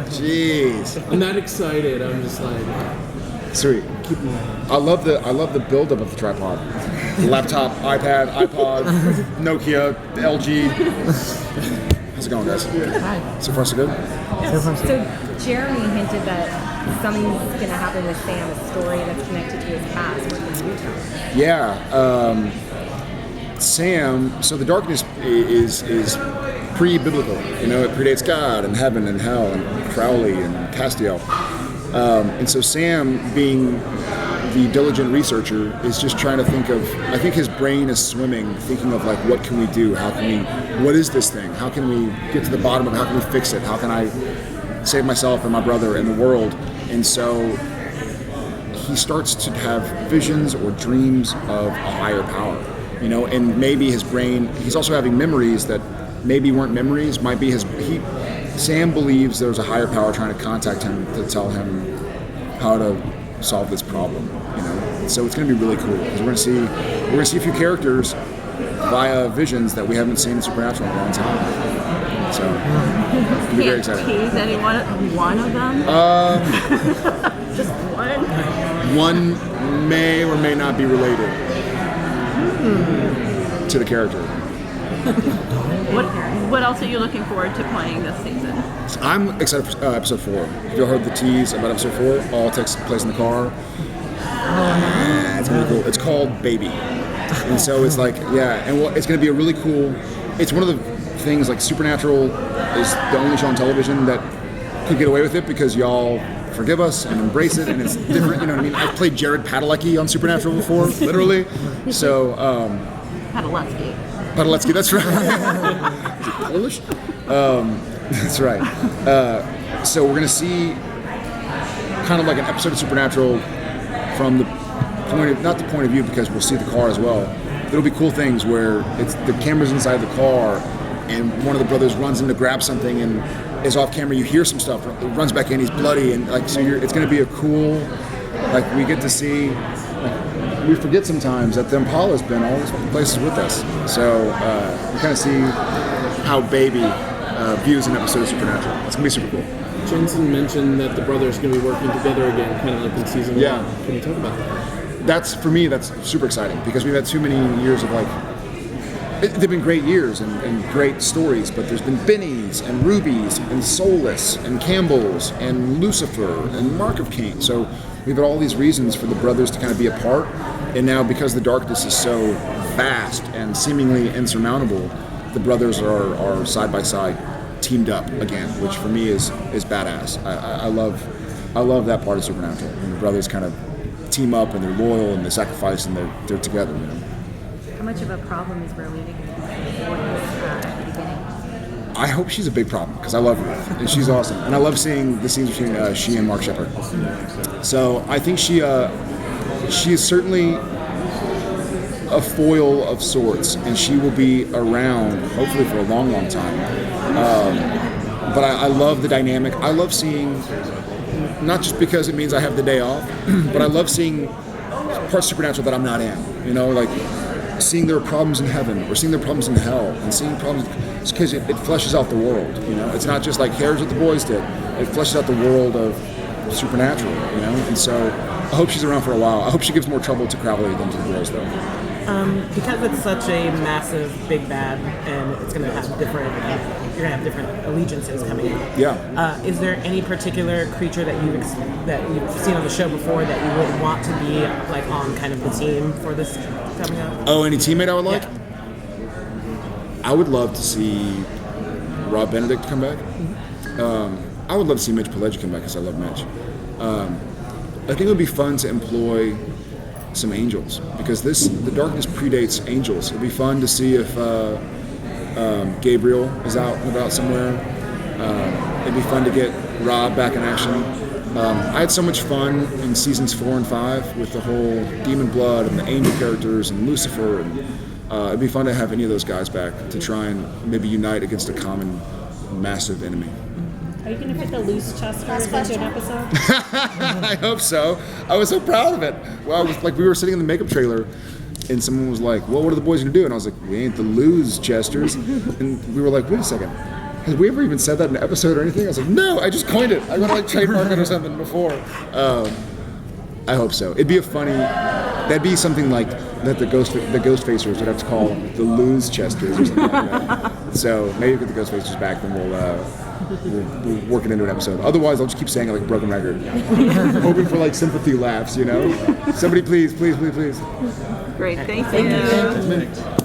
Jeez. I'm not excited. I'm just like, Sweet. I love the buildup of the tripod. Laptop, iPad, iPod, Nokia, LG. How's it going, guys? Hi. So far, so good? So Jeremy hinted that something's going to happen with Sam, a story that's connected to his past. What can you tell? Yeah. Sam, so the darkness is pre-biblical. You know, it predates God and heaven and hell and Crowley and Castiel. And so Sam, being the diligent researcher, is just trying to think of, I think his brain is swimming, thinking of like, what can we do? What is this thing? How can we get to the bottom of it? How can we fix it? How can I save myself and my brother and the world? And so he starts to have visions or dreams of a higher power, you know, and maybe his brain, he's also having memories that maybe weren't memories, might be Sam believes there's a higher power trying to contact him to tell him how to solve this problem, you know. So it's going to be really cool because we're going to see a few characters via visions that we haven't seen in Supernatural in a long time. So it'll be very exciting. Tease anyone, one of them? Just one? One may or may not be related to the character. What else are you looking forward to playing this season? I'm excited for episode 4. Have you all heard the tease about episode 4? All takes place in the car. It's gonna be cool. It's called Baby. And so it's like, yeah, and it's gonna be a really cool, it's one of the things, like Supernatural is the only show on television that could get away with it because y'all forgive us and embrace it, and it's different, you know what I mean? I've played Jared Padalecki on Supernatural before, literally. So, Padalecki, that's right. Is it Polish? That's right. So we're gonna see kind of like an episode of Supernatural from the point of, not the point of view because we'll see the car as well. There'll be cool things where it's the camera's inside the car and one of the brothers runs in to grab something and is off camera. You hear some stuff, runs back in, he's bloody, and like so. It's gonna be a cool, like we get to see. We forget sometimes that the Impala's been all these places with us. So we kind of see how Baby views an episode of Supernatural. It's going to be super cool. Jensen mentioned that the brothers are going to be working together again, kind of like in season 1. Yeah. Can you talk about that? For me, that's super exciting because we've had too many years of like, they've been great years and great stories, but there's been Bennies and Rubies and Soulless and Campbells and Lucifer and Mark of Cain. So we've had all these reasons for the brothers to kind of be apart. And now, because the darkness is so vast and seemingly insurmountable, the brothers are side by side, teamed up again, which for me is badass. I love that part of Supernatural. And the brothers kind of team up and they're loyal and they sacrifice and they're together. You know. How much of a problem is Rowena going to be at the beginning? I hope she's a big problem because I love her and she's awesome. And I love seeing the scenes between she and Mark Sheppard. So I think she is certainly a foil of sorts, and she will be around hopefully for a long, long time. But I love the dynamic. I love seeing, not just because it means I have the day off, but I love seeing parts of Supernatural that I'm not in. You know, like seeing their problems in heaven or seeing their problems in hell, and seeing problems because it fleshes out the world. You know, it's not just like here's what the boys did. It fleshes out the world of Supernatural. You know, and so I hope she's around for a while. I hope she gives more trouble to Crowley than to the boys, though. Because it's such a massive big bad, and it's going to have different, you're going to have different allegiances coming out. Yeah. Is there any particular creature that you've seen on the show before that you would want to be like on kind of the team for this coming up? Oh, any teammate I would like? Yeah. I would love to see Rob Benedict come back. I would love to see Mitch Pileggi come back because I love Mitch. I think it would be fun to employ some angels because the darkness predates angels. It'd be fun to see if Gabriel is out and about somewhere. It'd be fun to get Rob back in action. I had so much fun in seasons 4 and 5 with the whole Demon Blood and the angel characters and Lucifer, and it'd be fun to have any of those guys back to try and maybe unite against a common massive enemy. Are you going to fit the loose Chesters into an episode? I hope so. I was so proud of it. Well, we were sitting in the makeup trailer, and someone was like, "Well, what are the boys going to do?" And I was like, "We ain't the lose Chesters." And we were like, "Wait a second, have we ever even said that in an episode or anything? I was like, no, I just coined it. I want to like trademark it or something before. I hope so. It'd be that'd be something like that the ghost facers would have to call the lose chesters or something like that. So maybe if we get the ghost facers back, then we'll work it into an episode. Otherwise, I'll just keep saying it like a broken record, hoping for like sympathy laughs. Somebody please. Great, thank you.